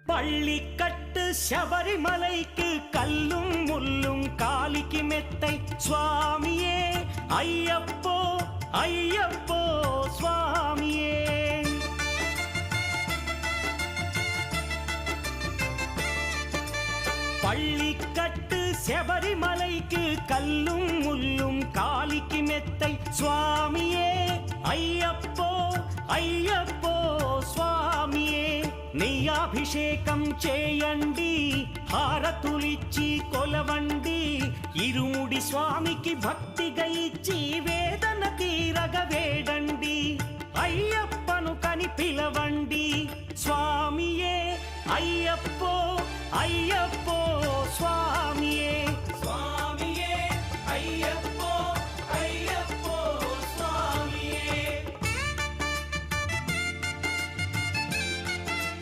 பள்ளிக்கட்டு சபரிமலைக்கு கல்லும் முள்ளும் காலிக்கு மெத்தை சுவாமியே ஐயப்போ ஐயப்போ சுவாமியே. பள்ளிக்கட்டு சபரிமலைக்கு கல்லும் முள்ளும் காலிக்கு மெத்தை சுவாமியே ஐயப்போ ஐயப்போ స్వామియే నీ అభిషేకం చేయండి హారతులిచ్చి కొలవండి ఇరుముడి స్వామికి భక్తిగా ఇచ్చి వేదన తీరగ వేడండి అయ్యప్పను కని పిలవండి స్వామియే అయ్యప్పో అయ్యప్పో